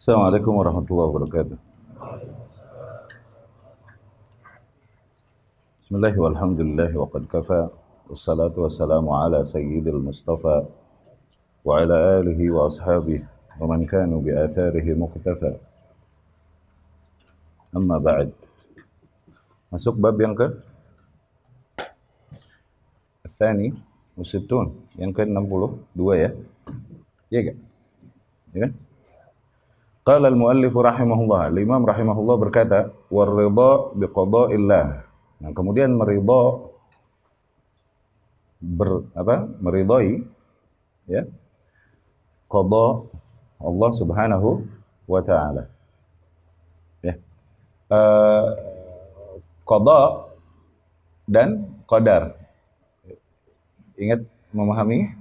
Assalamualaikum warahmatullahi wabarakatuh. Bismillah walhamdulillah wa qad kafa. Wassalatu wassalamu ala sayyidil mustafa wa ala alihi wa ashabihi wa man kanu bi atharihi muqtafa. Amma ba'd. Masuk bab yang ke Tsani Musittun, yang ke-62 ya. Iya enggak? Ya kan? Qala al-muallif rahimahullah, al-imam rahimahullah berkata, war-ridha biqada'illah. Nah, kemudian meridai ya qada Allah Subhanahu wa taala. Ya. Qada dan qadar. Ingat memahami?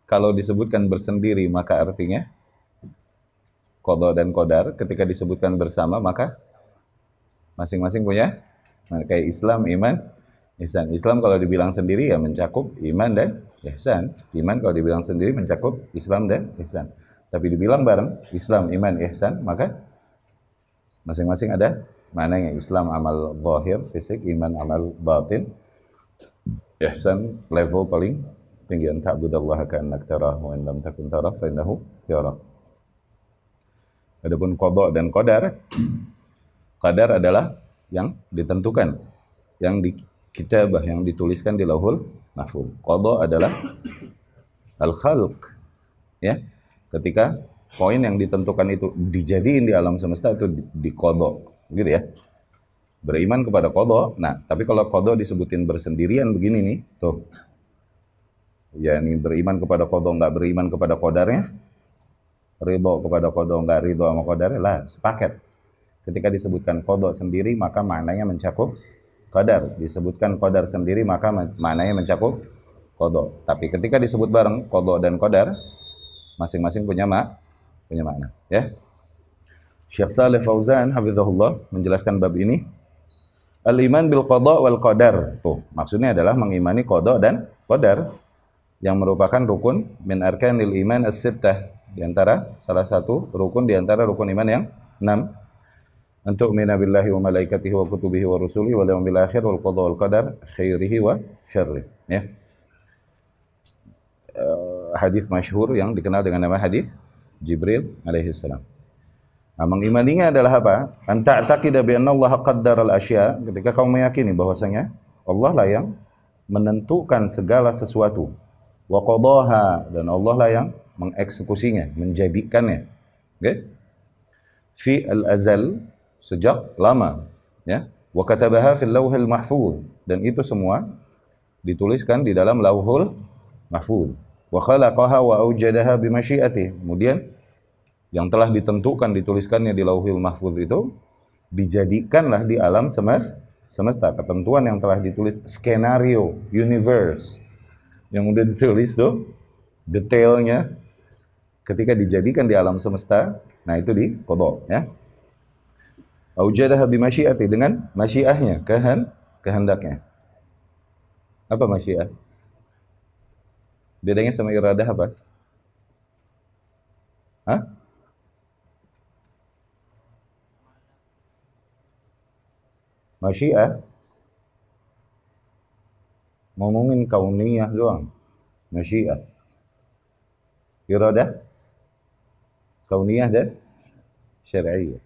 Kalau disebutkan bersendiri maka artinya qada dan qadar, ketika disebutkan bersama maka masing-masing punya. Nah, kayak Islam, iman, ihsan. Islam kalau dibilang sendiri ya mencakup iman dan ihsan. Iman kalau dibilang sendiri mencakup Islam dan ihsan. Tapi dibilang bareng Islam, iman, ihsan, maka masing-masing ada maknanya. Islam amal zahir, fisik, iman amal batin, ihsan level paling tinggi. Ta'budallaha ka'annaka tarahu wa in lam takun tarahu fa innahu yarak. Adapun qada dan qadar, qadar adalah yang ditentukan, yang di kitabah, yang dituliskan di Lauhul Mahfuz. Qada adalah al-khalq, ya. Ketika poin yang ditentukan itu dijadiin di alam semesta itu di qada, gitu ya. Beriman kepada qada. Nah, tapi kalau qada disebutin bersendirian begini nih, tuh. Ya, ini beriman kepada qada, enggak beriman kepada qadarnya. Ridho kepada qada, enggak ridho sama qadarnya, lah sepaket. Ketika disebutkan qada sendiri maka maknanya mencakup qadar. Disebutkan qadar sendiri maka maknanya mencakup qada. Tapi ketika disebut bareng qada dan qadar, masing-masing punya makna, ya. Syekh Shalih Fauzan hafizahullah menjelaskan bab ini, al-iman bil qada wal qadar. Tuh, maksudnya adalah mengimani qada dan qadar yang merupakan rukun min arkanil iman as-sittah, di antara salah satu rukun di antara rukun iman yang 6. Untuk mina billahi wa malaikatihi wa kutubihi wa rusulihi wal yawmil akhir wal qada wal qadar khairihi wa syarrihi, ya. Hadis masyhur yang dikenal dengan nama hadis Jibril alaihi salam. Nah, mengimaninya adalah apa? An ta'taqida bi anna Allah qaddara al-asya, ketika kau meyakini bahwasanya Allah lah yang menentukan segala sesuatu. Wa qadaha, dan Allah lah yang mengeksekusinya, menjadikannya. Okay? Fi al-azal, sejak lama, ya. Wa katabaha fil lauhil mahfuz, dan itu semua dituliskan di dalam lauhul mahfuz. Wa khalaqaha wa aujadaha bi masyiatih. Kemudian yang telah ditentukan dituliskannya di lauhul mahfuz itu dijadikanlah di alam semesta. Ketentuan yang telah ditulis, skenario universe yang udah ditulis tuh detailnya, ketika dijadikan di alam semesta, nah itu di qada, ya. Aujadaha bi masyiati, dengan masyiahnya, kehendaknya. Apa masyiah? Bedanya sama iradah apa? Hah? Masyiah ngomongin kauniyah doang. Masyiah. Iradah kauniyah dan syar'iyyah.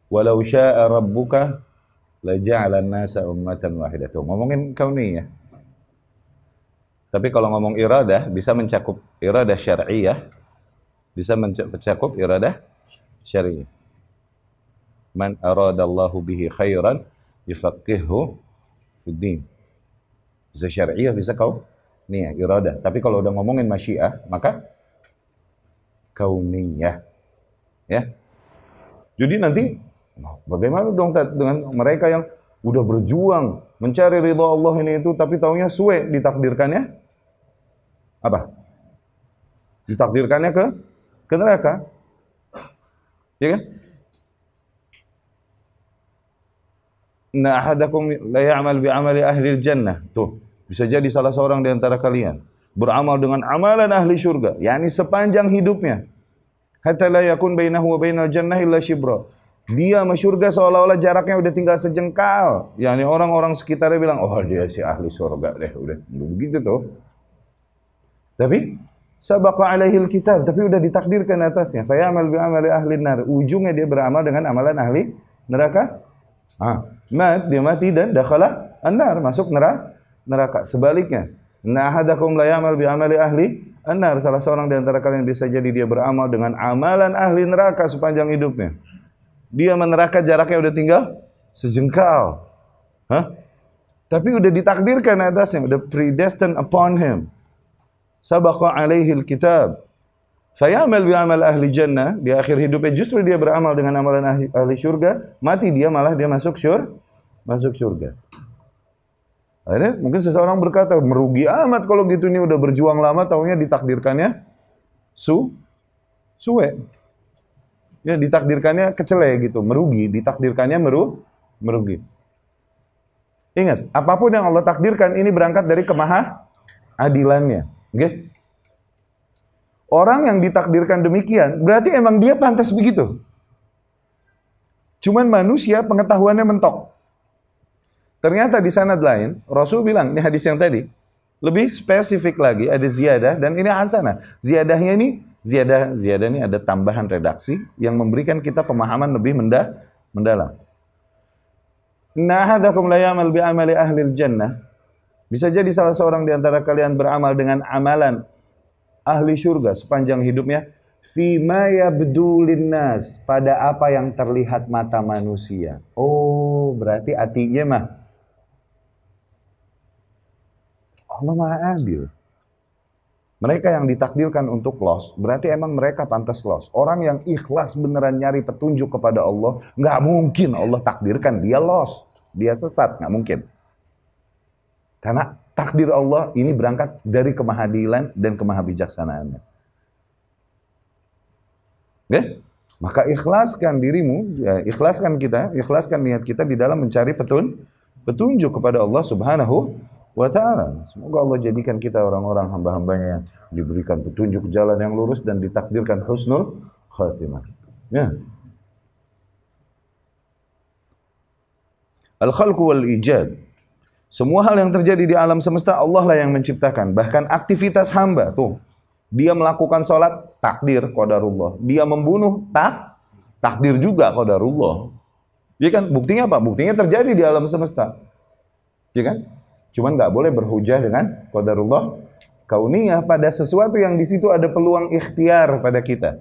Walau syaa rabbuka laja'ala an-nasa ummatan wahidatan. Ngomongin kauniyah. Tapi kalau ngomong iradah bisa mencakup iradah syar'iyyah, bisa mencakup iradah syar'iyyah. Man aradallahu bihi khairan yufaqqihhu fid din. Bisa syar'iyyah, bisa kauniyah, iradah. Tapi kalau udah ngomongin masyiah, maka kauniyah, ya. Jadi nanti bagaimana dong dengan mereka yang udah berjuang mencari ridha Allah ini itu, tapi taunya suwe ditakdirkannya apa? Ditakdirkannya ke neraka, ya kan? Inna ahadakum la ya'mal bi amali ahli jannah. Tuh, bisa jadi salah seorang di antara kalian beramal dengan amalan ahli surga, yakni sepanjang hidupnya hatta la yakun bainahu wa bainal jannah illa shibra. Dia sama surga seolah-olah jaraknya udah tinggal sejengkal. Yani orang-orang sekitarnya bilang, oh dia si ahli surga deh, udah begitu tuh. Tapi sabaqa alaihil kitab, tapi udah ditakdirkan atasnya. Fayamal bi amali ahli nar. Ujungnya dia beramal dengan amalan ahli neraka. Dia mati dan dakhala an-nar, masuk neraka. Sebaliknya, inna ahadakum la ya'mal bi amali ahli an-nar. Salah seorang di antara kalian bisa jadi dia beramal dengan amalan ahli neraka sepanjang hidupnya. Dia meneraka jaraknya udah tinggal sejengkal. Tapi udah ditakdirkan atasnya, udah predestined upon him. Sabaqa alaihil kitab. Fayamal bi amal ahli jannah, di akhir hidupnya justru dia beramal dengan amalan ahli surga, mati dia malah dia masuk surga. Akhirnya mungkin seseorang berkata, merugi amat kalau gitu, nih udah berjuang lama taunya ditakdirkannya suwe. Ya, ditakdirkannya kecele gitu, merugi, ditakdirkannya merugi. Ingat, apapun yang Allah takdirkan ini berangkat dari kemaha-adilannya. Okay? Orang yang ditakdirkan demikian, berarti emang dia pantas begitu. Cuman manusia pengetahuannya mentok. Ternyata di sanad lain, Rasul bilang, ini hadis yang tadi, lebih spesifik lagi, ada ziyadah, dan ini hasanah. Ziyadahnya ini, ziyadah ini ada tambahan redaksi, yang memberikan kita pemahaman lebih mendalam. Inna ahadakum la ya'mal bi amali ahlil jannah. Bisa jadi salah seorang di antara kalian beramal dengan amalan ahli surga sepanjang hidupnya, fima yabdu linnas, pada apa yang terlihat mata manusia. Oh, berarti artinya mah Allah Maha Adil. Mereka yang ditakdirkan untuk lost, berarti emang mereka pantas lost. Orang yang ikhlas beneran nyari petunjuk kepada Allah, nggak mungkin Allah takdirkan dia lost, dia sesat, nggak mungkin. Karena takdir Allah ini berangkat dari kemahadilan dan kemahabijaksanaannya. Oke? Maka ikhlaskan dirimu, ya, ikhlaskan niat kita di dalam mencari petunjuk kepada Allah Subhanahu wa ta'ala. Semoga Allah jadikan kita orang-orang hamba-hambanya yang diberikan petunjuk jalan yang lurus dan ditakdirkan husnul khatimah. Ya. Al-khalqu wal ijad. Semua hal yang terjadi di alam semesta Allah lah yang menciptakan. Bahkan aktivitas hamba tuh, dia melakukan sholat, takdir qadarullah. Dia membunuh, takdir juga qadarullah. Ya kan? Buktinya apa? Buktinya terjadi di alam semesta. Ya kan? Cuman nggak boleh berhujah dengan qadarullah kauniyah pada sesuatu yang di situ ada peluang ikhtiar pada kita.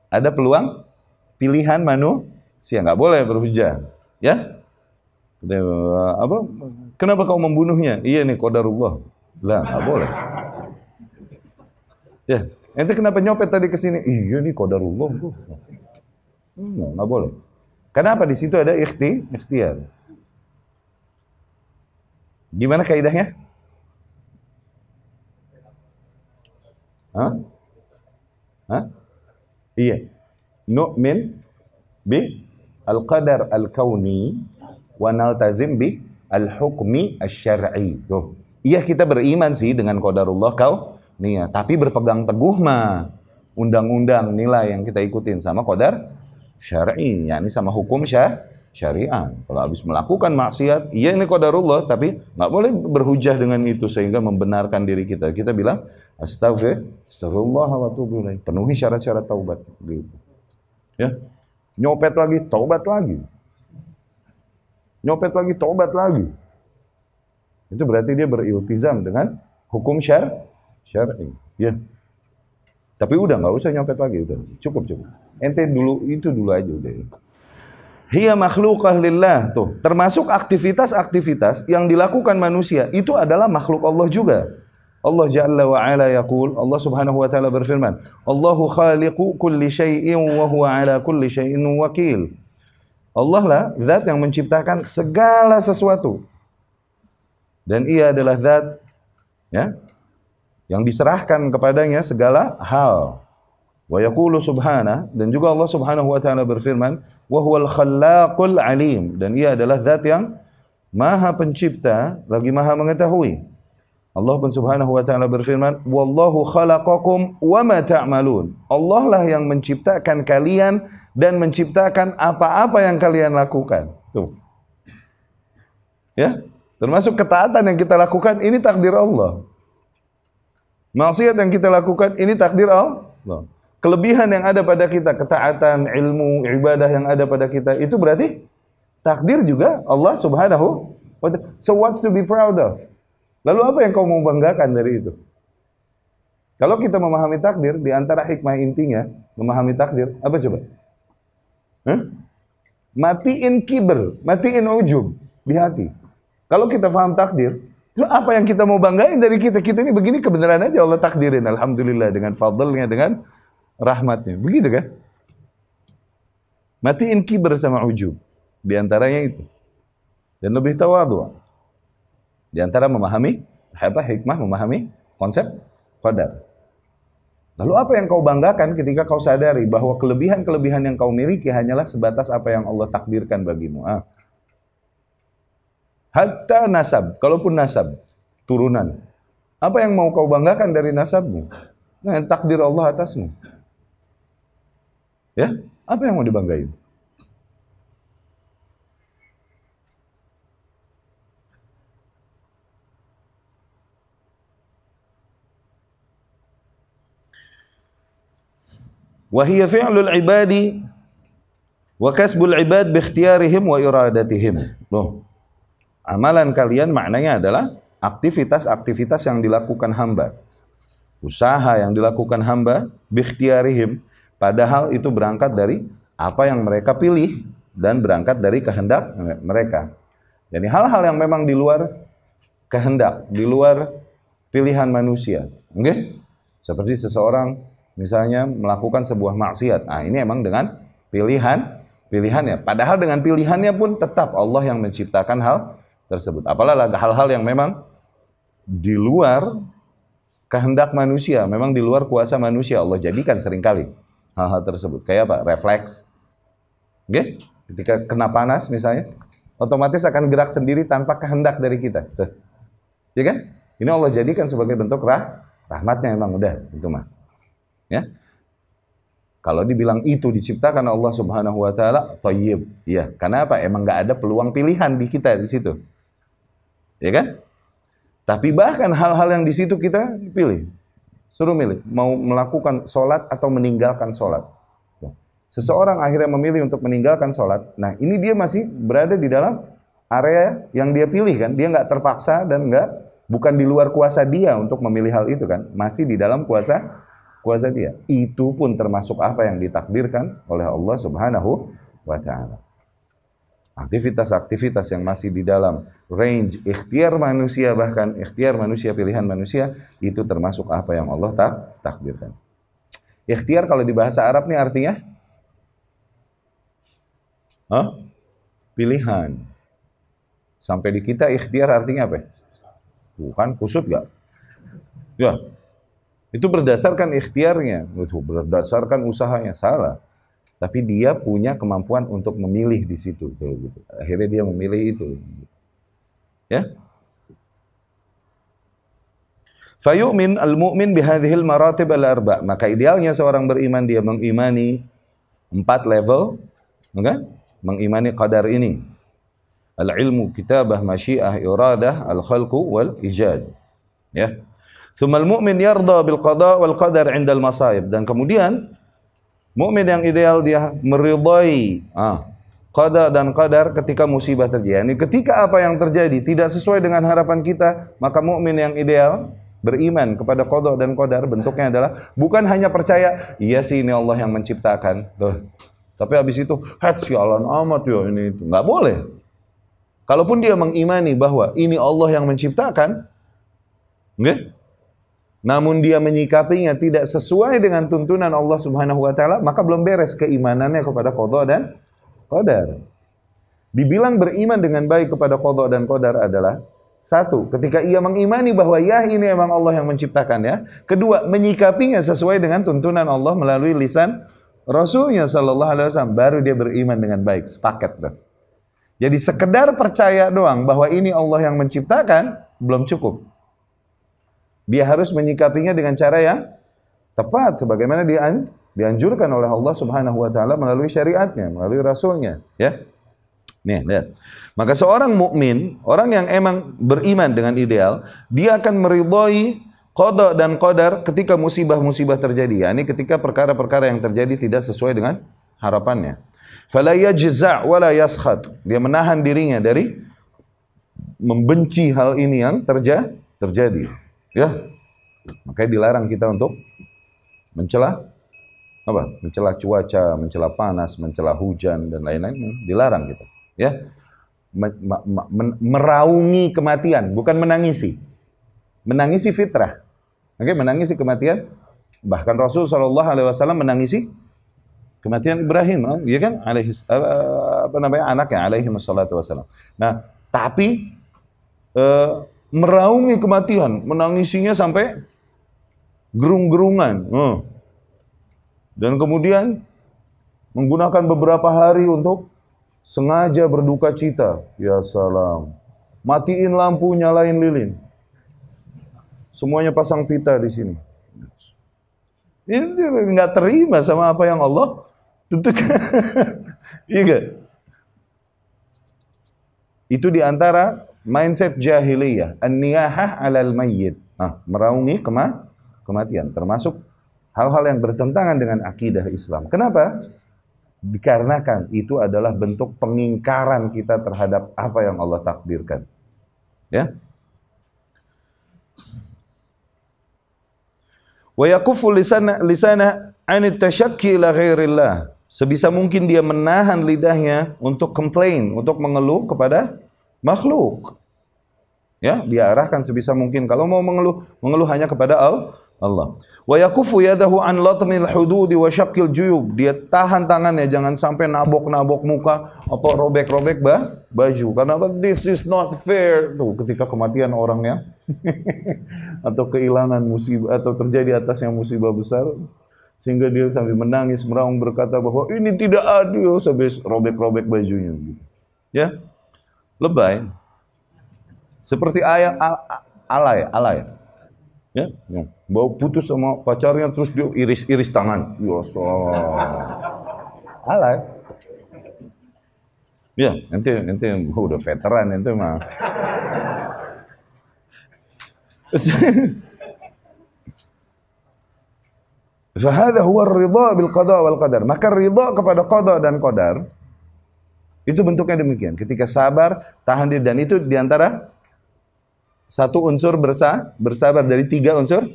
Ada peluang pilihan manusia, nggak boleh berhujah. Ya? Apa? Kenapa kau membunuhnya? Iya nih qadarullah. Lah, nggak boleh. Ya, ente kenapa nyopet tadi ke sini? Iya nih qadarullah. Nggak boleh. Kenapa? Di situ ada ikhtiar. Gimana kaidahnya? Iya. Nu'min bi al-qadar al-kauni wa naltazim bi al-hukmi asy-syar'i. Tuh. Iya, kita beriman sih dengan qadarullah kauniyah, tapi berpegang teguh mah undang-undang nilai yang kita ikutin sama qadar syar'i, yakni sama hukum syariah. Kalau habis melakukan maksiat, iya ini qadarullah, tapi nggak boleh berhujah dengan itu sehingga membenarkan diri kita. Kita bilang astagfirullah wa atubu ilaih. Penuhi syarat-syarat taubat gitu. Ya. Nyopet lagi, taubat lagi. Nyopet lagi, taubat lagi. Itu berarti dia beriltizam dengan hukum syar'i. Ya. Tapi udah nggak usah nyopet lagi, udah cukup. Ente dulu itu dulu aja udah. Hiya makhluqah lillah, tuh. Termasuk aktivitas-aktivitas yang dilakukan manusia itu adalah makhluk Allah juga. Allah Jalla wa Ala yaqul, Allah Subhanahu wa taala berfirman, Allahu khaliqu kulli syai'in wa huwa ala kulli syai'in wakil. Allah lah zat yang menciptakan segala sesuatu. Dan ia adalah zat ya yang diserahkan kepadanya segala hal. Wa yaqulu subhanahu, dan juga Allah Subhanahu wa taala berfirman, wa huwal khallaqul alim, dan ia adalah zat yang maha pencipta lagi maha mengetahui. Allah pun subhanahu wa ta'ala berfirman, Wallahu khalaqakum wa ma ta'malun. Allah lah yang menciptakan kalian dan menciptakan apa-apa yang kalian lakukan. Tuh. Ya, termasuk ketaatan yang kita lakukan, ini takdir Allah. Maksiat yang kita lakukan, ini takdir Allah. Kelebihan yang ada pada kita, ketaatan, ilmu, ibadah yang ada pada kita, itu berarti takdir juga Allah subhanahu wa ta'ala. So what's to be proud of? Lalu apa yang kau mau banggakan dari itu? Kalau kita memahami takdir, di antara hikmah intinya, memahami takdir, apa coba? Matiin kiber, matiin ujub di hati. Kalau kita paham takdir, itu apa yang kita mau banggain dari kita? Kita ini begini kebenaran aja Allah takdirin. Alhamdulillah dengan fadlnya, dengan rahmatnya. Begitu kan? Matiin kiber sama ujub. Di antaranya itu. Dan lebih tawadhu. Di antara memahami hikmah, memahami konsep qadar. Lalu apa yang kau banggakan ketika kau sadari bahwa kelebihan-kelebihan yang kau miliki hanyalah sebatas apa yang Allah takdirkan bagimu. Hatta nasab, kalaupun nasab, turunan. Apa yang mau kau banggakan dari nasabmu? Nah, takdir Allah atasmu. Ya, apa yang mau dibanggain? Wahiyya fi'lul ibadi wa kasbul ibad bi ikhtiyarihim wa iradatihim. Loh. Amalan kalian maknanya adalah aktivitas-aktivitas yang dilakukan hamba. Usaha yang dilakukan hamba bi ikhtiyarihim, padahal itu berangkat dari apa yang mereka pilih dan berangkat dari kehendak mereka. Jadi hal-hal yang memang di luar kehendak, di luar pilihan manusia. Oke? Seperti seseorang misalnya melakukan sebuah maksiat. Nah, ini emang dengan pilihannya. Padahal dengan pilihannya pun tetap Allah yang menciptakan hal tersebut. Apalagi hal-hal yang memang di luar kehendak manusia, memang di luar kuasa manusia, Allah jadikan seringkali hal-hal tersebut. Kayak apa? Refleks. Oke? Ketika kena panas misalnya, otomatis akan gerak sendiri tanpa kehendak dari kita. Tuh. Ya kan? Ini Allah jadikan sebagai bentuk rahmatnya, emang udah itu mah. Ya. Kalau dibilang itu diciptakan Allah Subhanahu wa taala, thayyib. Iya, karena apa? Emang enggak ada peluang pilihan di kita di situ. Ya kan? Tapi bahkan hal-hal yang di situ kita pilih. Suruh milih, mau melakukan sholat atau meninggalkan sholat. Seseorang akhirnya memilih untuk meninggalkan sholat. Nah, ini dia masih berada di dalam area yang dia pilih kan. Dia enggak terpaksa dan bukan di luar kuasa dia untuk memilih hal itu kan. Masih di dalam kuasa dia. Itu pun termasuk apa yang ditakdirkan oleh Allah Subhanahu wa ta'ala. Aktivitas-aktivitas yang masih di dalam range ikhtiar manusia, bahkan ikhtiar manusia, pilihan manusia, itu termasuk apa yang Allah takdirkan. Ikhtiar kalau di bahasa Arab ini artinya pilihan. Sampai di kita ikhtiar artinya apa? Bukan kusut gak? Ya. Itu berdasarkan ikhtiarnya, itu berdasarkan usahanya, salah. Tapi dia punya kemampuan untuk memilih di situ, gitu. Akhirnya dia memilih itu. Ya. Fayu'min al-mu'min bihadhil maratib al-arba'. Maka idealnya seorang beriman dia mengimani 4 level, okay? Mengimani qadar ini. Al-ilmu, kitabah, masyiah, iradah, al-khalqu wal ijad. Ya. Tsumal mu'min yarda bil qada wal qadar 'inda al masaib, dan kemudian mukmin yang ideal dia meridai qada dan qadar ketika musibah terjadi. Yani ketika apa yang terjadi tidak sesuai dengan harapan kita, maka mukmin yang ideal beriman kepada qada dan qadar bentuknya adalah bukan hanya percaya, iya sih ini Allah yang menciptakan. Tuh. Tapi habis itu, sialan amat ya ini itu. Enggak boleh. Kalaupun dia mengimani bahwa ini Allah yang menciptakan, nggih? Namun dia menyikapinya tidak sesuai dengan tuntunan Allah Subhanahu wa taala, maka belum beres keimanannya kepada qada dan qadar. Dibilang beriman dengan baik kepada qada dan qadar adalah satu, ketika ia mengimani bahwa ya ini emang Allah yang menciptakan ya. Kedua, menyikapinya sesuai dengan tuntunan Allah melalui lisan Rasulnya sallallahu alaihi wasallam, baru dia beriman dengan baik, sepaket tuh. Jadi sekedar percaya doang bahwa ini Allah yang menciptakan belum cukup. Dia harus menyikapinya dengan cara yang tepat sebagaimana dianjurkan oleh Allah Subhanahu wa taala melalui syariatnya, melalui rasulnya, ya. Nih, lihat. Maka seorang mukmin, orang yang emang beriman dengan ideal, dia akan meridhai qada dan qadar ketika musibah-musibah terjadi, yakni ketika perkara-perkara yang terjadi tidak sesuai dengan harapannya. Fala yajza' wala yaskhat. Dia menahan dirinya dari membenci hal ini yang terjadi. Ya. Makanya dilarang kita untuk mencela apa? Mencela cuaca, mencela panas, mencela hujan dan lain-lain, dilarang gitu. Ya. Meraungi kematian, bukan menangisi. Menangisi fitrah. Oke, menangisi kematian. Bahkan Rasul SAW menangisi kematian Ibrahim, ya kan? Anaknya alaihi wassalatu wassalam. Nah, tapi meraungi kematian, menangisinya sampai gerung-gerungan. Dan kemudian menggunakan beberapa hari untuk sengaja berduka cita. Ya salam. Matiin lampu, nyalain lilin. Semuanya pasang pita di sini. Ini nggak terima sama apa yang Allah tentukan. Iya gak? Itu diantara mindset jahiliyah. An-niyahah alal mayyit. Nah, meraungi kematian. Termasuk hal-hal yang bertentangan dengan akidah Islam. Kenapa? Dikarenakan itu adalah bentuk pengingkaran kita terhadap apa yang Allah takdirkan. Ya. Wa yakuffu lisana 'anit tashakki ila ghairillah. Sebisa mungkin dia menahan lidahnya untuk komplain, untuk mengeluh kepada makhluk. Ya, dia arahkan sebisa mungkin. Kalau mau mengeluh hanya kepada Allah. Wa yakuffu yadahu an latmil hududi wa syaqqil juyub. Dia tahan tangannya jangan sampai nabok-nabok muka atau robek-robek baju. Karena this is not fair. Tuh, ketika kematian orangnya atau kehilangan musibah atau terjadi atasnya musibah besar sehingga dia sambil menangis meraung berkata bahwa ini tidak adil sampai robek-robek bajunya. Ya. Lebay. Seperti ayat alay. Ya. Bawa putus sama pacarnya terus dia iris-iris tangan. Ya alay. Ya, nanti udah veteran nanti mah. Fahadha huwa ar-ridha bil qada wal qadar. Maka ridha kepada qada dan qadar itu bentuknya demikian. Ketika sabar, tahan diri, dan itu diantara satu unsur bersabar dari 3 unsur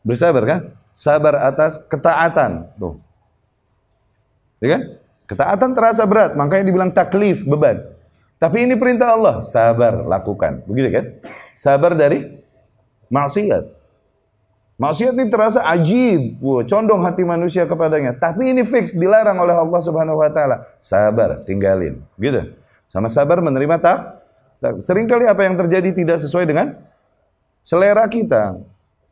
bersabar kan? Sabar atas ketaatan. Tuh. Ya kan? Ketaatan terasa berat, makanya dibilang taklif, beban. Tapi ini perintah Allah, sabar, lakukan. Begitu kan? Sabar dari maksiat. Maksiat ini terasa ajib, condong hati manusia kepadanya. Tapi ini fix, dilarang oleh Allah Subhanahu wa taala. Sabar, tinggalin. Gitu. Sama sabar menerima seringkali apa yang terjadi tidak sesuai dengan selera kita.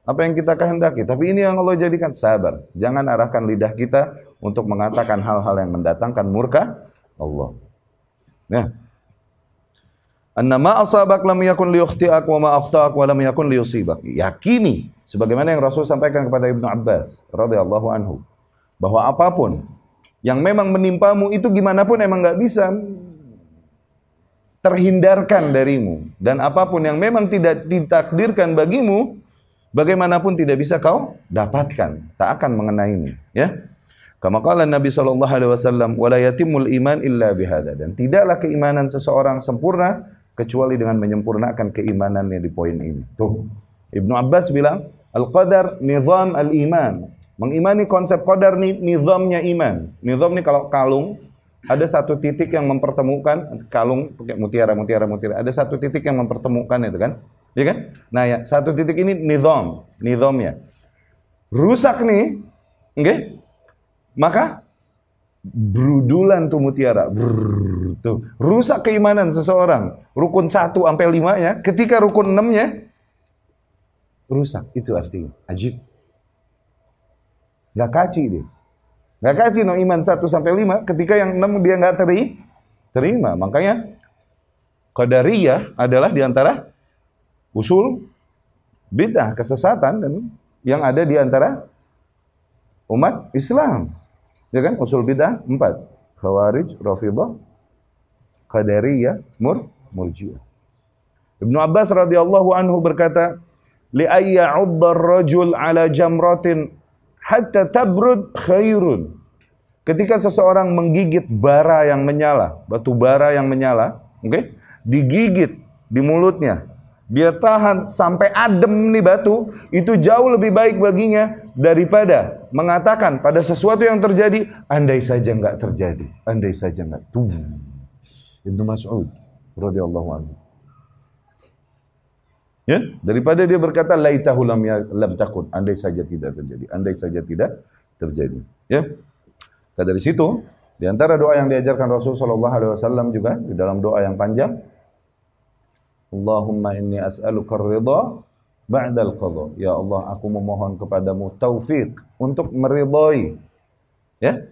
Apa yang kita kehendaki. Tapi ini yang Allah jadikan, sabar. Jangan arahkan lidah kita untuk mengatakan hal-hal yang mendatangkan murka Allah. Ya. Anna ma asabak lam yakun liyukhti'ak wa ma akhta'ak wa lam yakun liyusibak. Yakini sebagaimana yang Rasul sampaikan kepada Ibnu Abbas radhiyallahu anhu bahwa apapun yang memang menimpamu itu gimana pun emang enggak bisa terhindarkan darimu, dan apapun yang memang tidak ditakdirkan bagimu bagaimanapun tidak bisa kau dapatkan, tak akan mengenaimu, ya. Kama qala Nabi sallallahu alaihi wasallam, "Wa la yatimul iman illa bihadza." Dan tidaklah keimanan seseorang sempurna kecuali dengan menyempurnakan keimanannya di poin ini. Tuh. Ibnu Abbas bilang, "Al-qadar nizam al-iman." Mengimani konsep qadar ini nizamnya iman. Nizam ini kalau kalung, ada satu titik yang mempertemukan kalung pakai mutiara. Ada satu titik yang mempertemukan itu kan? Ya kan? Nah, ya, satu titik ini nizamnya. Rusak nih, oke? Maka brudulan tuh mutiara. Tuh. Rusak keimanan seseorang. Rukun 1 sampai 5-nya, ketika rukun 6-nya rusak. Itu artinya ajib. Gak kaci dia. Gak kaci no iman 1 sampai 5, ketika yang 6 dia gak terima. Makanya Qadariyah adalah diantara usul bid'ah, kesesatan dan yang ada di antara umat Islam. Ya kan? Usul bid'ah 4. Khawarij, Rafidhah, Qadariyah, Murji'ah. Ibnu Abbas radhiyallahu anhu berkata, li ayya'udda ar-rajul ala jamratin hatta tabrud khairun. Ketika seseorang menggigit bara yang menyala, batu bara yang menyala, oke? Digigit di mulutnya, dia tahan sampai adem nih batu, itu jauh lebih baik baginya daripada mengatakan pada sesuatu yang terjadi, andai saja enggak terjadi, andai saja enggak. Tuh. Ibnu Mas'ud radhiyallahu anhu. Ya, daripada dia berkata laitahu lam takun, andai saja tidak terjadi, andai saja tidak terjadi. Ya. Maka dari situ, di antara doa yang diajarkan Rasul sallallahu alaihi wasallam juga di dalam doa yang panjang, Allahumma inni as'aluka ar-ridha ba'dal qadha. Ya Allah, aku memohon kepadamu taufik untuk meridhai ya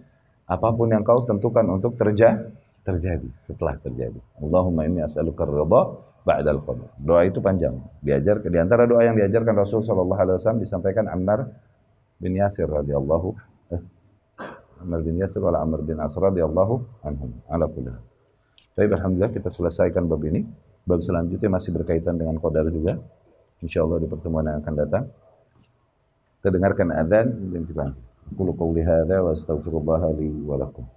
apapun yang kau tentukan untuk terjadi setelah terjadi. Allahumma inni as'aluka ar-ridha ba'dal qadha. Doa itu panjang. Di antara doa yang diajarkan Rasul sallallahu alaihi wasallam disampaikan Ammar bin Yasir radhiyallahu Ammar bin Yasir wala Ammar bin As radhiyallahu anhum ala kulli. Baik, alhamdulillah kita selesaikan bab ini. Bab selanjutnya masih berkaitan dengan qadar juga. Insyaallah di pertemuan yang akan datang. Kita dengarkan adzan dan kita qulu qouli hadza wa astaghfirullah li wa lakum.